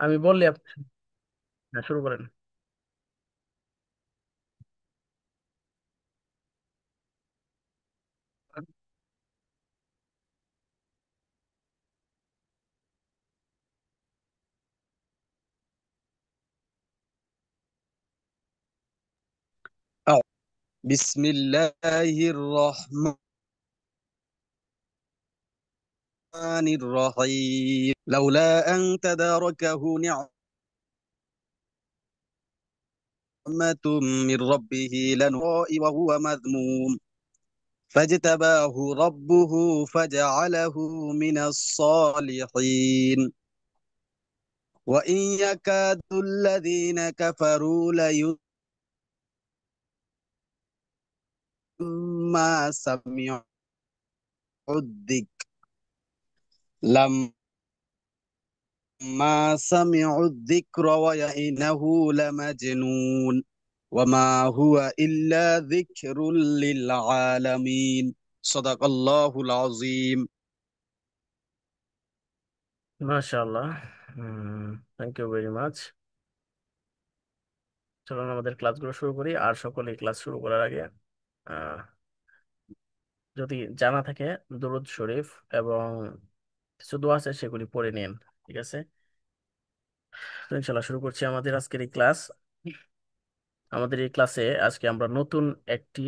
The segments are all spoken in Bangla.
আমি বললি হ্যাঁ, শুরু করেন। بسم الله الرحمن الرحيم لولا أن تداركه نعمة من ربه لنضاء وهو مذموم فاجتباه ربه فجعله من الصالحين وإن يكاد الذين كفروا لما سمعوا الذكر لما سمعوا الذكر وإنه لمجنون وما هو إلا ذكر للعالمين صدق الله العظيم. মাশাআল্লাহ। Thank you very much. চলুন আমাদের ক্লাসগুলো শুরু করি। আর সকলে ক্লাস শুরু করার আগে আহ, যদি জানা থাকে দুরূদ শরীফ এবং কিছু দোয়া আছে সেগুলি পড়ে নিন। ঠিক আছে, তো ইনশাল্লাহ শুরু করছি আমাদের আজকের এই ক্লাস। আমাদের এই ক্লাসে আজকে আমরা নতুন একটি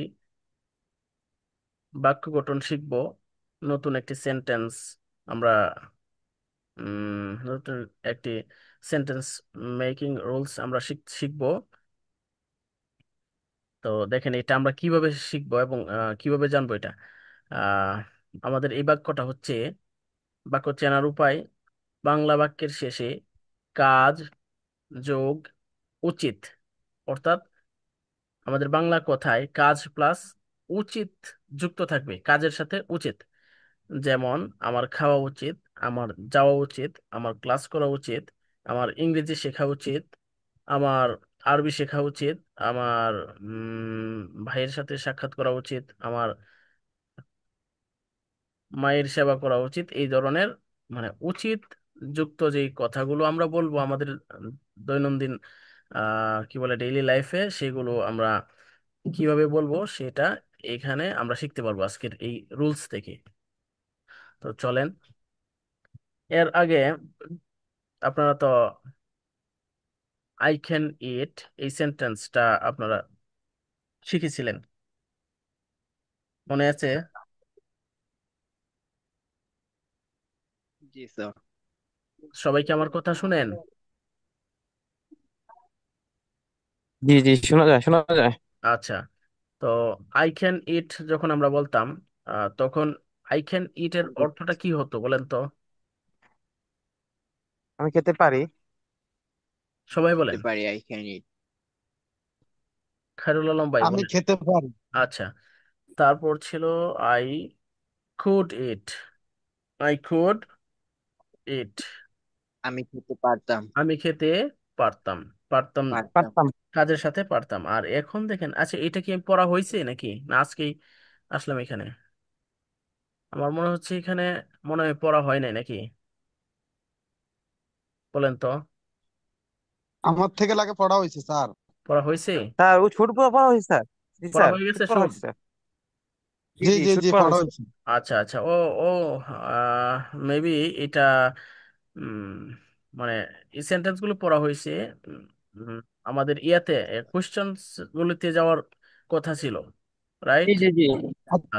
বাক্য গঠন শিখব, নতুন একটি সেন্টেন্স আমরা নতুন একটি সেন্টেন্স মেকিং রুলস আমরা শিখব। তো দেখেন এটা আমরা কিভাবে শিখবো এবং কিভাবে জানবো এটা। আহ, আমাদের এই বাক্যটা হচ্ছে, বাক্য চেনার উপায়: বাংলা বাক্যের শেষে কাজ যোগ উচিত, অর্থাৎ আমাদের বাংলা কথায় কাজ প্লাস উচিত যুক্ত থাকবে, কাজের সাথে উচিত। যেমন আমার খাওয়া উচিত, আমার যাওয়া উচিত, আমার ক্লাস করা উচিত, আমার ইংরেজি শেখা উচিত, আমার আরবি শেখা উচিত, আমার ভাইয়ের সাথে সাক্ষাৎ করা উচিত, আমার মায়ের সেবা করা উচিত। এই ধরনের মানে উচিত যুক্ত যে কথাগুলো আমরা বলবো আমাদের দৈনন্দিন কি বলে ডেইলি লাইফে, সেগুলো আমরা কিভাবে বলবো সেটা এখানে আমরা শিখতে পারবো আজকের এই রুলস থেকে। তো চলেন, এর আগে আপনারা তো আই ক্যান ইট এই সেন্টেন্সটা আপনারা শিখেছিলেন, মনে আছে? জি স্যার। সবাই কি আমার কথা শুনেন? জি জি, শোনা যায় শোনা যায়। আচ্ছা, তো আই ক্যান ইট যখন আমরা বলতাম, তখন আই ক্যান ইট এর অর্থটা কি হতো বলেন তো? আমি খেতে পারি। সবাই খেতে বলেন। পারি I can eat. Khairul Alam ভাই আমি বলেন। খেতে পারি। আচ্ছা, তারপর ছিল I could eat. I could eat, আমি খেতে পারতাম। আমি খেতে পারতাম। পারতাম পারতাম। পারতাম। কাজের সাথে পারতাম। আর এখন দেখেন, আচ্ছা এটা কি পড়া হয়েছে নাকি, না আজকেই আসলাম এখানে? আমার মনে হচ্ছে এখানে মনে হয় পড়া হয় নাই নাকি, বলেন তো। আমার থেকে লাগে পড়া হয়েছে স্যার। পড়া হয়েছে? স্যার ও শুট পড়া পড়া হয়েছে স্যার। জি পড়া স্যার, হয়ে শুট গেছে পড়া শুট? হয়েছে স্যার। জি জি জি, জি শুট জি পড়া পড়া হয়েছে। হয়েছে। আচ্ছা আচ্ছা, ও ও মেবি এটা উম, মানে এই সেন্টেন্স গুলো পড়া হয়েছে। উম, উম, আমাদের ইয়াতে কোশ্চেন্স গুলিতে যাওয়ার কথা ছিল, জি রাইট? জি জি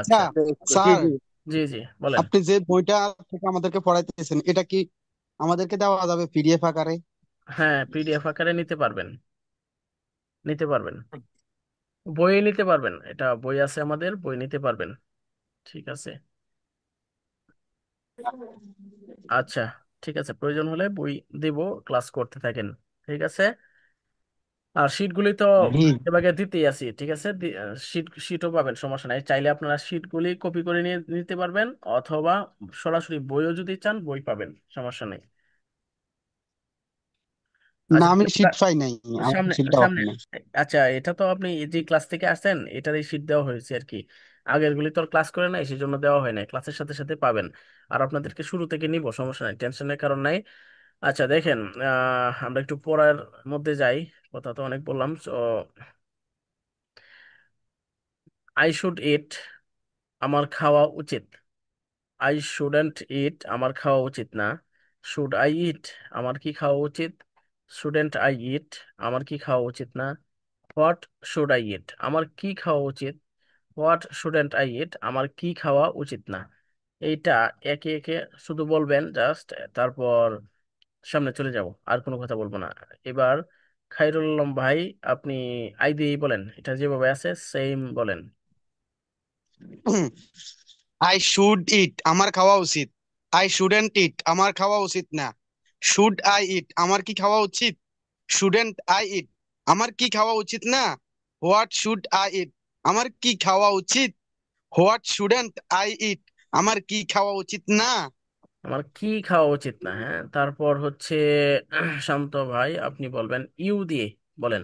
আচ্ছা আচ্ছা, জি স্যার, জি। জি জি বলেন। আপনি যে বইটা থেকে আমাদেরকে পড়াইতেছেন এটা কি আমাদেরকে দেওয়া যাবে পিডিএফ আকারে? হ্যাঁ, পিডিএফ আকারে নিতে পারবেন, নিতে পারবেন। বই নিতে পারবেন, এটা বই আছে আমাদের, বই নিতে পারবেন। ঠিক আছে, আচ্ছা, ঠিক আছে, প্রয়োজন হলে বই দেব, ক্লাস করতে থাকেন। ঠিক আছে, আর শিটগুলি তো জি। এবারে দিতেই আছি। ঠিক আছে, শিটও পাবেন, সমস্যা নাই। চাইলে আপনারা শিটগুলি কপি করে নিয়ে নিতে পারবেন, অথবা সরাসরি বইও যদি চান বই পাবেন, সমস্যা নেই। না আচ্ছা, আমি শীট পাই নাই, আমার সামনে শীট দেওয়া সামনে হয় নাই। আচ্ছা, এটা তো আপনি যে ক্লাস থেকে আসছেন এটারই শিট দেওয়া হয়েছে আর কি। আগের গুলি তো আর ক্লাস করে নাই, সেই জন্য দেওয়া হয় নাই। ক্লাসের সাথে সাথে পাবেন। আর আপনাদেরকে শুরু থেকে নিব, সমস্যা নাই, টেনশনের কারণ নাই। আচ্ছা দেখেন, আমরা একটু পড়ার মধ্যে যাই। কথা তো অনেক বললাম, তো আই শুড ইট, আমার খাওয়া উচিত। আই শুডেন্ট ইট, আমার খাওয়া উচিত না। শুড আই ইট, আমার কি খাওয়া উচিত। শুডেন্ট আই ইট, আমার কি খাওয়া উচিত না। হোয়াট শুড আই ইট, আমার কি খাওয়া উচিত। হোয়াট শুডেন্ট আই ইট, আমার কি খাওয়া উচিত না। এইটা একে একে শুধু বলবেন জাস্ট, তারপর সামনে চলে যাব, আর কোনো কথা বলবো না। এবার খাইরুল আলম ভাই, আপনি আই দিয়েই বলেন, এটা যেভাবে আছে সেম বলেন। আই শুড ইট, আমার খাওয়া উচিত। আই শুডেন্ট ইট, আমার খাওয়া উচিত না। শুড আই ইট, আমার কি খাওয়া উচিত। শুডেন্ট আই ইট, আমার কি খাওয়া উচিত না। হোয়াট শুড আই ইট, আমার কি খাওয়া উচিত। হোয়াট শুডেন্ট আই ইট, আমার কি খাওয়া উচিত না। আমার কি খাওয়া উচিত না, হ্যাঁ। তারপর হচ্ছে শান্ত ভাই, আপনি বলবেন ইউ দিয়ে বলেন।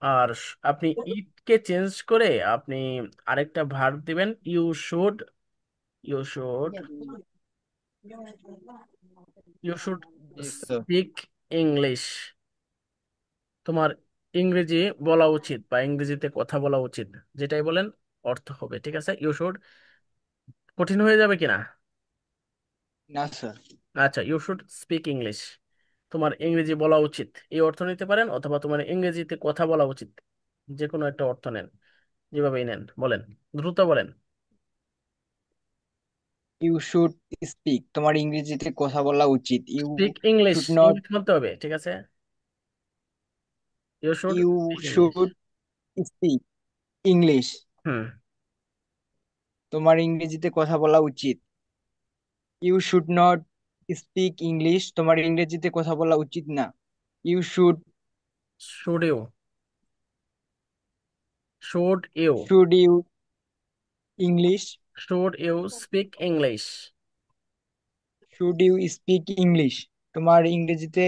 আর আপনি ইটকে চেঞ্জ করে আপনি আরেকটা ভার্ব দিবেন, you should. You should you should জি স্যার। Speak English. তোমার ইংরেজি বলা উচিত বা ইংরেজিতে কথা বলা উচিত, যেটাই বলেন অর্থ হবে, ঠিক আছে। ইউ শুড কঠিন হয়ে যাবে কিনা। না স্যার। আচ্ছা, ইউ শুড স্পিক ইংলিশ, তোমার ইংরেজি বলা উচিত, এই অর্থ নিতে পারেন, অথবা তোমার ইংরেজিতে কথা বলা উচিত। যে কোনো একটা অর্থ নেন, যেভাবেই নেন বলেন, দ্রুত বলেন। ইউ শুড স্পিক, তোমার ইংরেজিতে কথা বলা উচিত। You speak English, should not, English বলতে হবে, ঠিক আছে। You should you speak English. Should speak English, hmm. তোমার ইংরেজিতে কথা বলা উচিত। You should not speak English, তোমার ইংরেজিতে কথা বলা উচিত না। You should, should you, should you, should you English, should you speak English. Should you speak English, তোমার ইংরেজিতে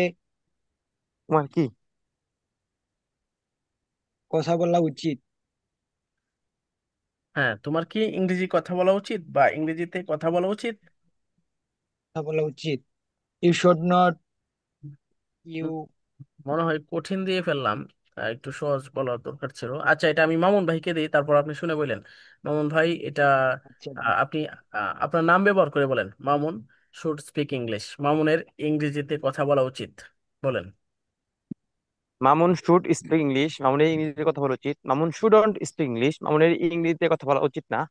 তোমার কি কথা বলা উচিত। হ্যাঁ, তোমার কি ইংরেজি কথা বলা উচিত বা ইংরেজিতে কথা বলা উচিত। কথা বলা উচিত। ইউ শুড নট, ইউ, মনে হয় কঠিন দিয়ে ফেললাম, একটু সহজ বলার দরকার ছিল। আচ্ছা, এটা আমি মামুন ভাইকে দিই, তারপর আপনি শুনে বললেন। মামুন ভাই, এটা আচ্ছা। আপনি আপনার নাম ব্যবহার করে বলেন। মামুন শুড স্পিক ইংলিশ, মামুনের ইংরেজিতে কথা বলা উচিত, বলেন। মামুন শুড স্পিক ইংলিশ, মামুনের ইংরেজিতে কথা বলা উচিত। মামুন শুডন্ট স্পিক ইংলিশ, মামুনের ইংরেজিতে কথা বলা উচিত না।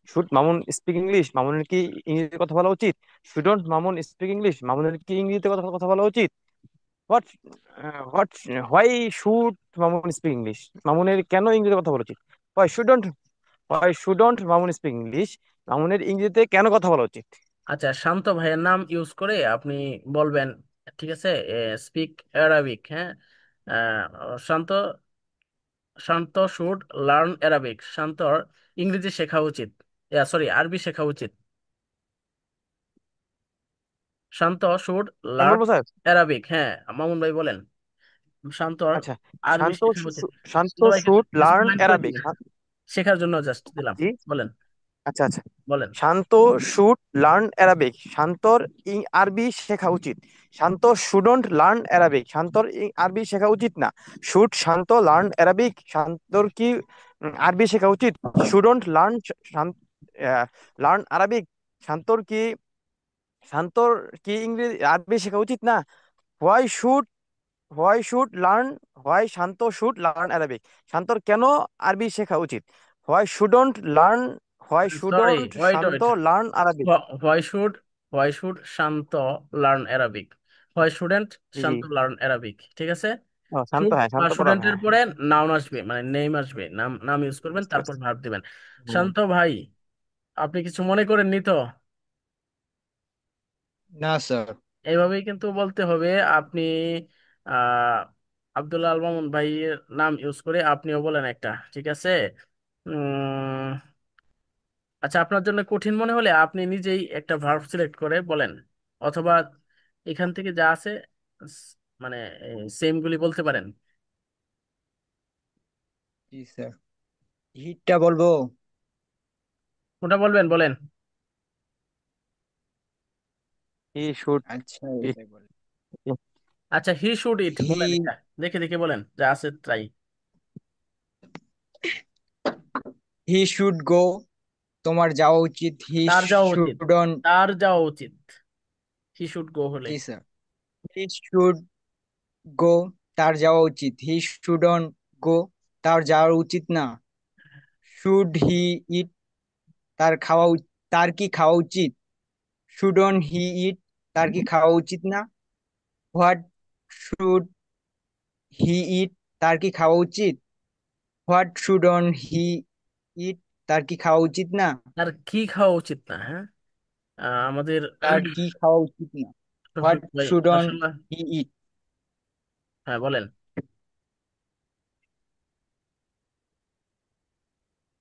শুড মামুন স্পিক ইংলিশ, মামুনের কি ইংরেজিতে কথা বলা উচিত। শুডন্ট মামুন স্পিক ইংলিশ, মামুনের কি ইংরেজিতে কথা কথা বলা উচিত। What what why should Mamun speak English, মামুনের কেন ইংরেজিতে কথা বলা উচিত। Why shouldn't Mamun speak English, মামুনের ইংরেজিতে কেন কথা বলা উচিত। আচ্ছা, শান্ত ভাইয়ের নাম ইউজ করে আপনি বলবেন, ঠিক আছে। স্পিক অ্যারাবিক, হ্যাঁ। শান্ত, শান্ত শুড লার্ন অ্যারাবিক, শান্তর ইংরেজি শেখা উচিত, সরি আরবি শেখা উচিত। শান্ত শুড আমি লার্ন বলবো স্যার। অ্যারাবিক, হ্যাঁ। মামুন ভাই বলেন, শান্তর আচ্ছা, আরবি শান্ত শেখা উচিত। শান্ত সবাইকে শুড কিছু লার্ন পয়েন্ট করে দিন অ্যারাবিক। না, শেখার জন্য জাস্ট দিলাম। জি। বলেন, আচ্ছা আচ্ছা। বলেন। শান্ত শুড লার্ন অ্যারাবিক, শান্তর আরবি শেখা উচিত। শান্ত শুডন্ট লার্ন অ্যারাবিক, শান্তর আরবি শেখা উচিত না। শুড শান্ত লার্ন অ্যারাবিক, শান্তর কি আরবি শেখা উচিত। শুডন্ট লার্ন লার্ন আরবিক, শান্তর কি শান্তর কি ইংরেজি আরবি শেখা উচিত না। Why should why should learn why Shanto should learn Arabic, শান্তর কেন আরবি শেখা উচিত। Why shouldn't learn why sorry, shouldn't wait Shanto wait. Learn Arabic. Why should, why should Shanto learn Arabic, why shouldn't জি জি। শান্ত লার্ন অ্যারাবিক, ঠিক আছে। ও শান্ত, শুড হ্যাঁ বা শান্ত প্রধান, স্টুডেন্টের হ্যাঁ হ্যাঁ। পরে নাউন আসবে, মানে নেম আসবে, নাম নাম ইউজ করবেন, বুঝতে তারপর পারছি। ভার্ব দিবেন। হুম। শান্ত ভাই, আপনি কিছু মনে করেননি তো। না স্যার। এইভাবেই কিন্তু বলতে হবে। আপনি আহ আব্দুল্লাহ আল মামুন ভাইয়ের নাম ইউজ করে আপনিও বলেন একটা, ঠিক আছে। উম আচ্ছা, আপনার জন্য কঠিন মনে হলে আপনি নিজেই একটা ভার্ব সিলেক্ট করে বলেন, অথবা এখান থেকে যা আছে স- মানে সেম গুলি বলতে পারেন। জি স্যার। হিটটা বলবো। ওটা বলবেন, বলেন। হি শুড, আচ্ছা এটাই বলে। আচ্ছা, হি শুড ইট হি বলেন এটা, দেখে দেখে বলেন যা আছে তাই। হি শুড গো, তোমার যাওয়া উচিত। হি তার যাওয়া উচিত, শুডন, তার যাওয়া উচিত, হি শুড গো হলে। জি স্যার, হি শুড গো, তার যাওয়া উচিত। হি শুডন গো, তার যাওয়া উচিত না। শুড হি ইট, তার কি খাওয়া উচিত। শুডন হি ইট, তার কি খাওয়া উচিত না। হোয়াট শুড হি ইট, তার কি খাওয়া উচিত। হোয়াট শুডন হি ইট, তার কি খাওয়া উচিত না। তার কি খাওয়া উচিত না, হ্যাঁ। আমাদের তার কি খাওয়া উচিত না। হোয়াট শফিক ভাই শুডন মাশাআল্লাহ। হি ইট। হ্যাঁ বলেন।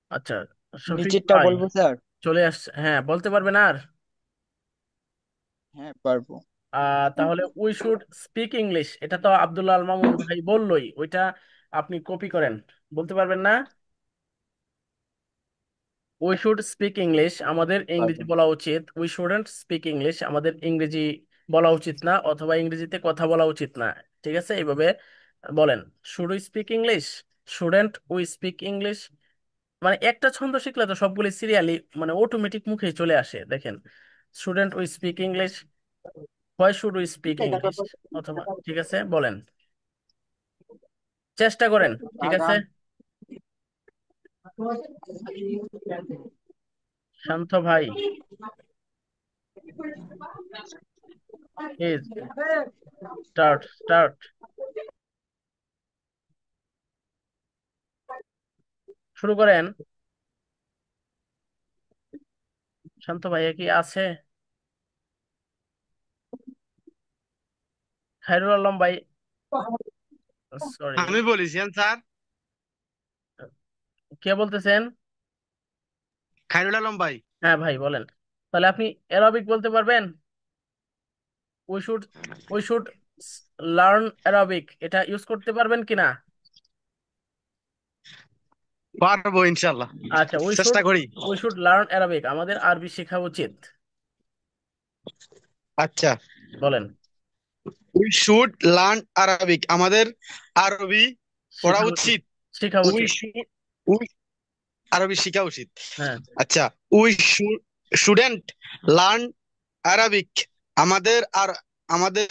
আচ্ছা, শফিক নিচেরটা ভাই বলবো স্যার? চলে আসছে, হ্যাঁ বলতে পারবেন আর। হ্যাঁ পারবো। তাহলে উই শুড স্পিক ইংলিশ, এটা তো আব্দুল্লাহ আল মামুন ভাই বললোই, ওইটা আপনি কপি করেন। বলতে পারবেন না? উই শুড স্পিক ইংলিশ, আমাদের ইংরেজি পারবো। বলা উচিত। উই শুডেন্ট স্পিক ইংলিশ, আমাদের ইংরেজি বলা উচিত না, অথবা ইংরেজিতে কথা বলা উচিত না। ঠিক আছে, এইভাবে বলেন। Should we speak English, shouldn't we speak English. মানে একটা ছন্দ শিখলে তো সবগুলি সিরিয়ালি মানে অটোমেটিক মুখে চলে আসে, দেখেন। Shouldn't we speak English, why should we speak English, অথবা ঠিক আছে বলেন, চেষ্টা করেন। ঠিক আছে, শান্ত ভাই, প্লিজ স্টার্ট স্টার্ট, শুরু করেন। শান্ত ভাইয়া কি আছে? খায়রুল আলম ভাই, সরি, আমি বলেছি স্যার। কে বলতেছেন? খায়রুল আলম ভাই। হ্যাঁ ভাই বলেন। তাহলে আপনি অ্যারাবিক বলতে পারবেন? We should, we should learn Arabic, এটা ইউজ করতে পারবেন কিনা? পারবো ইনশাল্লাহ, আচ্ছা, চেষ্টা করি। উই শুড লার্ন অ্যারাবিক, আমাদের আরবি শেখা উচিত, আচ্ছা, বলেন। উই শুড লার্ন আরবিক, আমাদের আরবি পড়া শেখা উচিত, উচিত। শেখা উই উচিত, শুড, উই আরবি শেখা উচিত। হ্যাঁ। আচ্ছা, উই শুডেন্ট লার্ন আরবিক, আমাদের আর আমাদের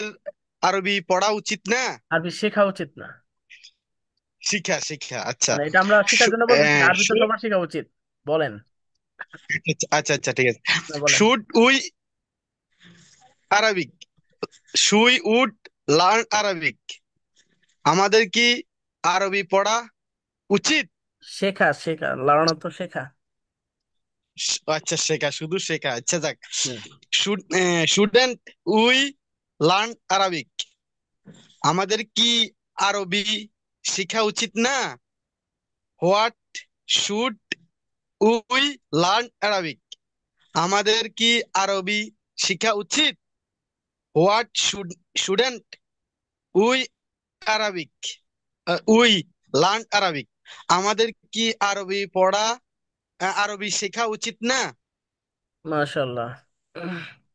আরবি পড়া উচিত না। আরবি শেখা উচিত না, শিখা শিখা, আচ্ছা। মানে এটা আমরা শেখার জন্য বলতেছি, আরবি তো শু- সবার শেখা উচিত, বলেন। আচ্ছা আচ্ছা ঠিক আছে। না বলেন। শুড উই আরবিক, শুই উড লার্ন আরবিক, আমাদের কি আরবি পড়া উচিত। শেখা, শেখা, লার্ন তো শেখা। আচ্ছা, শেখা, শুধু শেখা, আচ্ছা যাক। হুম। শুডেন্ট উই লার্ন আরবিক, আমাদের কি আরবি শেখা উচিত না। What should we learn Arabic, আমাদের কি আরবি শেখা উচিত। What shouldn't we Arabic, we learn Arabic, আমাদের কি আরবি পড়া আরবি শেখা উচিত না। মাশাল্লাহ,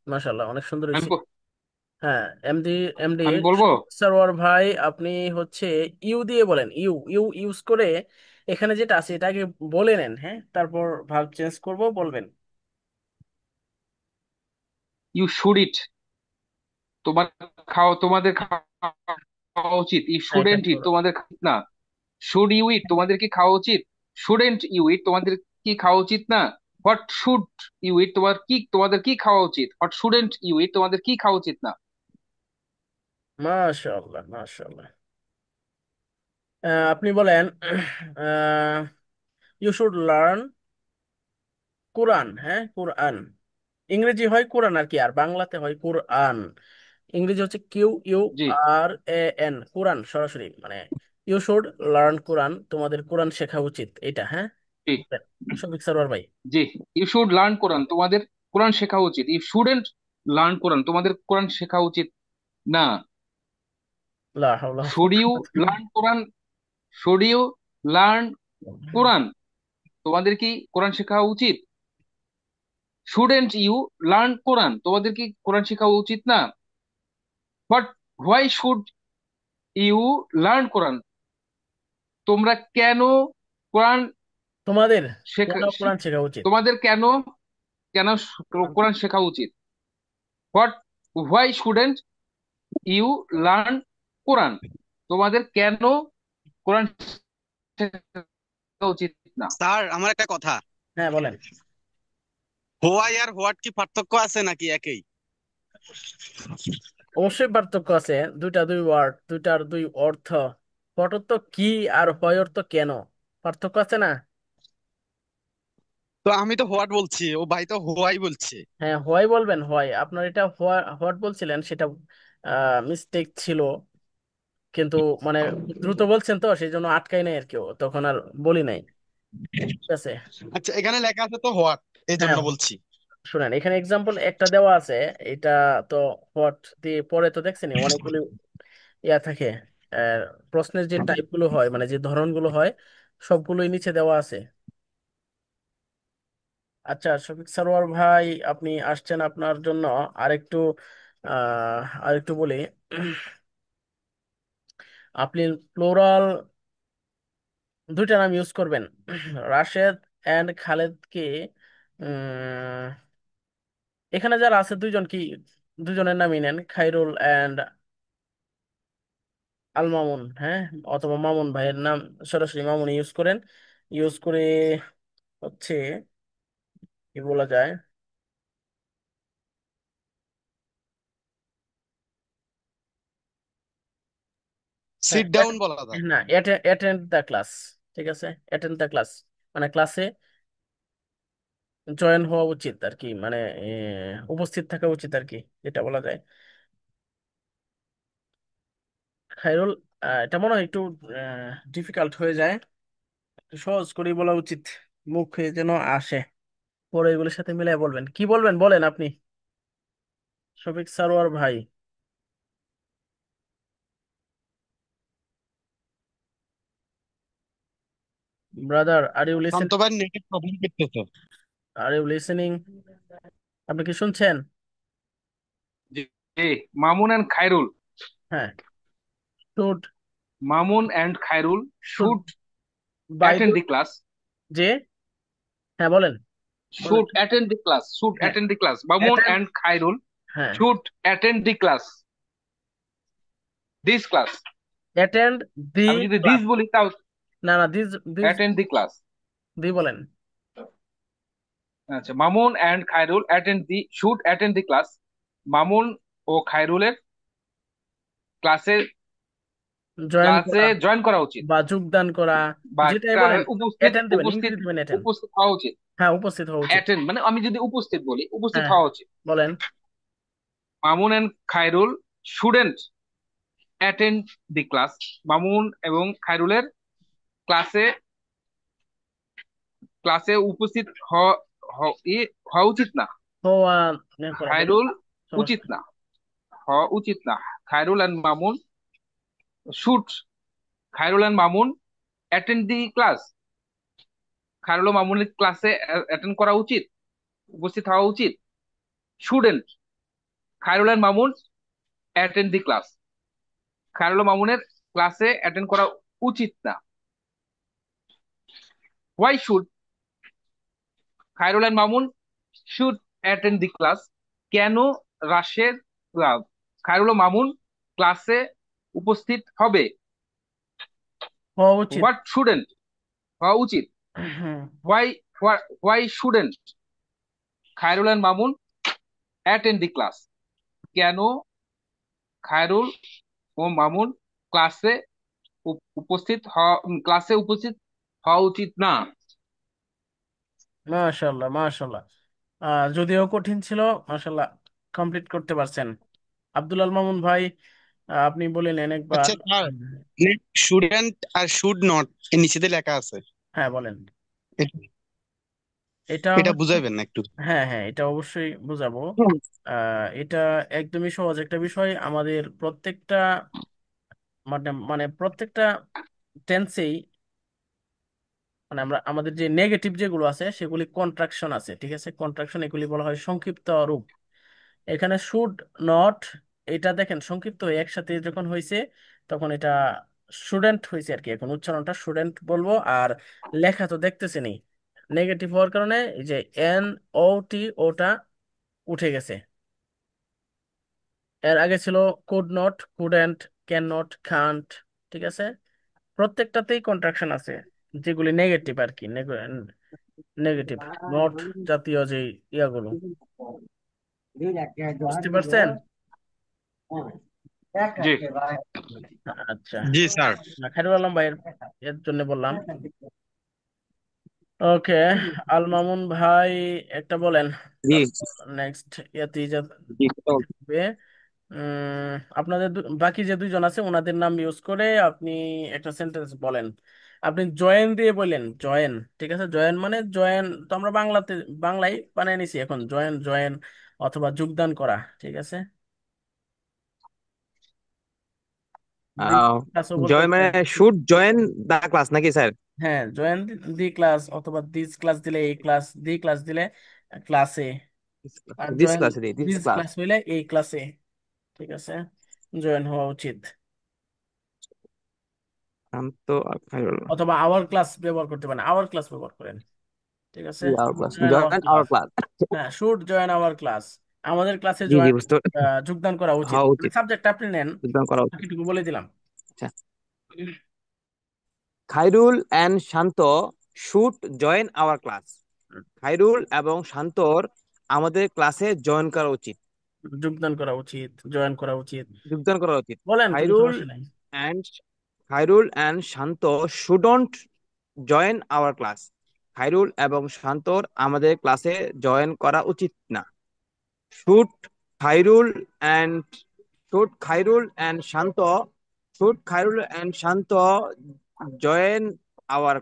মাশাল্লাহ, অনেক সুন্দর আমি হয়েছে। ব- হ্যাঁ, এমডি, এমডি আমি বলবো। সরোয়ার ভাই, আপনি হচ্ছে ইউ দিয়ে বলেন, ইউ ইউ ইউজ করে এখানে যেটা আছে এটা আগে বলে নেন, হ্যাঁ, তারপর ভাব চেঞ্জ করব, বলবেন। ইউ শুড ইট, তোমাদের খাওয়া উচিত। ইউ হ্যাঁ, এটা শুডেন্ট ইট, বলো। তোমাদের না। শুড ইউ ইট, তোমাদের কি খাওয়া উচিত। শুডেন্ট ইউ ইট, তোমাদের কি খাওয়া উচিত না। হোয়াট শুড ইউ ইট, তোমাদের কি খাওয়া উচিত। হোয়াট শুডেন্ট ইউ ইট, তোমাদের কি খাওয়া উচিত না। মাশাল্লাহ, মাশাল্লাহ। আপনি বলেন, ইউ শুড লার্ন কোরআন, হ্যাঁ কোরআন, ইংরেজি হয় কোরআন আর কি, আর বাংলাতে হয় কোরআন। ইংরেজি হচ্ছে Q U G, R A N, Quran সরাসরি মানে। ইউ শুড লার্ন কোরআন, তোমাদের কোরআন শেখা উচিত, এটা হ্যাঁ। জি, শফিক সরওয়ার ভাই। জি। ইউ শুড লার্ন কোরআন, তোমাদের কোরআন শেখা উচিত। ইউ শুডেন্ট লার্ন কোরআন, তোমাদের কোরআন শেখা উচিত না। লা হাওলা ওয়ালা শুড ইউ কুওয়াতা learn Quran, should you learn Quran, তোমাদের কি কোরআন শেখা উচিত। শুডেন্ট ইউ লার্ন কোরআন, তোমাদের কি কোরআন শেখা উচিত না। What why should you learn Quran? তোমরা কেন কোরআন তোমাদের শেখা কেন কোরআন শেখা উচিত? তোমাদের কেন কেন কোরআন শেখা উচিত? What why shouldn't you learn Quran? তোমাদের কেন কোরআন শেখা উচিত না? স্যার আমার একটা কথা, হ্যাঁ বলেন। হোয়াই আর হোয়াট কি পার্থক্য আছে নাকি একই? অবশ্যই পার্থক্য আছে, দুইটা দুই ওয়ার্ড, দুইটার দুই অর্থ। হট অর্থ কি আর হয় অর্থ কেন, পার্থক্য আছে না? তো আমি তো হোয়াট বলছি, ও ভাই তো হোয়াই বলছে। হ্যাঁ হয় বলবেন, হয়। আপনার এটা হোয়াট বলছিলেন, সেটা মিস্টেক ছিল, কিন্তু মানে দ্রুত বলছেন তো সেই জন্য আটকাই নাই আর কেউ, তখন আর বলি নাই। ঠিক আছে। আচ্ছা এখানে লেখা আছে তো হোয়াট, এই হ্যাঁ জন্য বলছি। শুনেন, এখানে এক্সাম্পল একটা দেওয়া আছে। এটা তো হোয়াট দিয়ে পরে তো দেখছেনি অনেকগুলো ইয়া থাকে। আহ, প্রশ্নের যে টাইপ গুলো হয়, মানে যে ধরনগুলো হয়, সবগুলোই নিচে দেওয়া আছে। আচ্ছা শফিক সারোয়ার ভাই, আপনি আসছেন, আপনার জন্য আরেকটু আরেকটু বলি। আপনি প্লোরাল দুইটা নাম ইউজ করবেন। রাশেদ এন্ড খালেদকে উম, এখানে যারা আছে দুইজন কি, দুজনের নামই নেন, খাইরুল এন্ড আল মামুন, হ্যাঁ, অথবা মামুন ভাইয়ের নাম সরাসরি মামুন ইউজ করেন। ইউজ করে হচ্ছে কি বলা যায়, হ্যাঁ সিট ডাউন বলা যায়। না, অ্যাটেন্ড দ্য ক্লাস। ঠিক আছে, অ্যাটেন্ড দ্য ক্লাস মানে ক্লাসে জয়েন হওয়া উচিত আর কি, মানে উপস্থিত থাকা উচিত আর কি, যেটা বলা যায়। খাইরুল, এটা মনে হয় একটু ডিফিকাল্ট হয়ে যায়, একটু সহজ করেই বলা উচিত, মুখে যেন আসে। পরে এগুলোর সাথে মিলাই বলবেন, কি বলবেন বলেন আপনি, শফিক সারোয়ার ভাই। Brother, are you listen? Shanto ভাই নেটের প্রবলেম করতেছে। Are you listening? আপনি কি শুনছেন? যে যে মামুন এন্ড খায়রুল, হ্যাঁ। Should Mamun and Khairul should should by attend the, the class, যে, হ্যাঁ বলেন, বলেন। Should attend the class, should হ্যাঁ attend the class, Mamun attend, and Khairul হ্যাঁ should attend the class, this class. Attend the আমি যদি দিস ক্লাস। বলি তাও না না, this, this attend the class. The বলেন। আচ্ছা, Mamun and Khairul attend the should attend the class. Mamun ও খায়রুলের ক্লাসে জয়েন ক্লাসে করা জয়েন করা উচিত, বা যোগদান করা, বা যেটাই বলেন, উপস্থিত অ্যাটেন্ড দিবেন, উপস্থিত ইংরেজি দিবেন অ্যাটেন্ড। উপস্থিত হওয়া উচিত। হ্যাঁ উপস্থিত হওয়া উচিত। অ্যাটেন্ড মানে আমি যদি উপস্থিত বলি, উপস্থিত হ্যাঁ হওয়া উচিত। বলেন। Mamun and Khairul shouldn't attend the class. Mamun এবং খায়রুলের ক্লাসে ক্লাসে উপস্থিত হওয়া উচিত না। হওয়া করা বলেন, খায়রুল উচিত সমস্যা। না, হওয়া উচিত না। Khairul and Mamun should, Khairul and Mamun attend the class. Khairul ও মামুনের ক্লাসে অ্যাটেন্ড করা উচিত, উপস্থিত হওয়া উচিত। Shouldn't, Khairul and Mamun attend the class. Khairul ও মামুনের ক্লাসে অ্যাটেন্ড করা উচিত না। Why should Khairul and Mamun should attend the class? কেন রাশেদ খায়রুল ও মামুন ক্লাসে উপস্থিত হবে? হওয়া উচিত। হোয়াট শুডেন্ট, হওয়া উচিত। হুম। Why why shouldn't Khairul and Mamun attend the class? কেন খায়রুল ও মামুন ক্লাসে ক্লাসে উপস্থিত হওয়া উচিত না? মাশাল্লাহ মাশাল্লাহ, যদিও কঠিন ছিল, মাশাল্লাহ কমপ্লিট করতে পারছেন। আব্দুল আল মামুন ভাই, আপনি বলে নেন একবার। আচ্ছা স্যার, শুডেন্ট আর শুড নট এর নিচেতে লেখা আছে, হ্যাঁ বলেন। এ- এটা এটা হচ্ছে, বুঝাইবেন না একটু? হ্যাঁ হ্যাঁ এটা অবশ্যই বুঝাবো। এটা একদমই সহজ একটা বিষয়, আমাদের প্রত্যেকটা মানে প্রত্যেকটা টেন্সেই, মানে আমরা আমাদের যে নেগেটিভ যেগুলো আছে সেগুলি কন্ট্রাকশন আছে, ঠিক আছে, কন্ট্রাকশন, এগুলি বলা হয় সংক্ষিপ্ত রূপ। এখানে শুড নট, এটা দেখেন সংক্ষিপ্ত হয়ে একসাথে যখন হয়েছে তখন এটা স্টুডেন্ট হয়েছে আর কি। এখন উচ্চারণটা স্টুডেন্ট বলবো। আর লেখা তো দেখতেছেনি, নেগেটিভ হওয়ার কারণে এই যে এন ও টি, ওটা উঠে গেছে। এর আগে ছিল could not, couldn't, can not, can't. ঠিক আছে, প্রত্যেকটাতেই কন্ট্রাকশন আছে, যেগুলি নেগেটিভ আর কি, নেগেটিভ নট জাতীয় যে ইয়াগুলো। বুঝতে পারছেন? জি। আচ্ছা, জি স্যার। খায়রুল আলম ভাইয়ের এর জন্য বললাম। ওকে, আল মামুন ভাই একটা বলেন। জি নেক্সট ইয়াতে জি থাকবে। আপনাদের বাকি যে দুইজন আছে ওনাদের নাম ইউজ করে আপনি একটা সেন্টেন্স বলেন। আপনি জয়েন দিয়ে বলেন, জয়েন। ঠিক আছে, জয়েন মানে জয়েন তো আমরা বাংলাতে বাংলায় বানিয়ে নিছি এখন, জয়েন জয়েন অথবা যোগদান করা। ঠিক আছে, ক্লাসও বলতে জয়েন মানে পারেন। শুড জয়েন দা ক্লাস নাকি স্যার? হ্যাঁ, জয়েন দি ক্লাস, অথবা দিস ক্লাস দিলে এই ক্লাস, দি ক্লাস দিলে ক্লাসে, আর this join class this this class. Class হইলে এই ক্লাসে। ঠিক আছে, জয়েন হওয়া উচিত। শান্ত আর খায়রুল। অথবা আওয়ার ক্লাস ব্যবহার করতে পারেন, আওয়ার ক্লাস ব্যবহার করেন। ঠিক আছে, our class, join our join our class. Class. হ্যাঁ, শুড জয়েন আওয়ার ক্লাস, আমাদের ক্লাসে জি জি জয়েন, বুঝতে যোগদান করা উচিত। হওয়া উচিত, সাবজেক্ট আপনি নেন, যোগদান করা উচিত। বাকিটুকু বলে দিলাম। আচ্ছা, Khairul and Shanto should join our class. Khairul এবং শান্তর আমাদের ক্লাসে জয়েন করা উচিত, যোগদান করা উচিত, জয়েন করা উচিত। যোগদান করা উচিত। বলেন, কোনো খায়রুল সমস্যা নাই। And Khairul and Shanto shouldn't join our class. Khairul এবং শান্তর আমাদের ক্লাসে জয়েন করা উচিত না। Should Khairul and should Khairul and Shanto should Khairul and Shanto join hour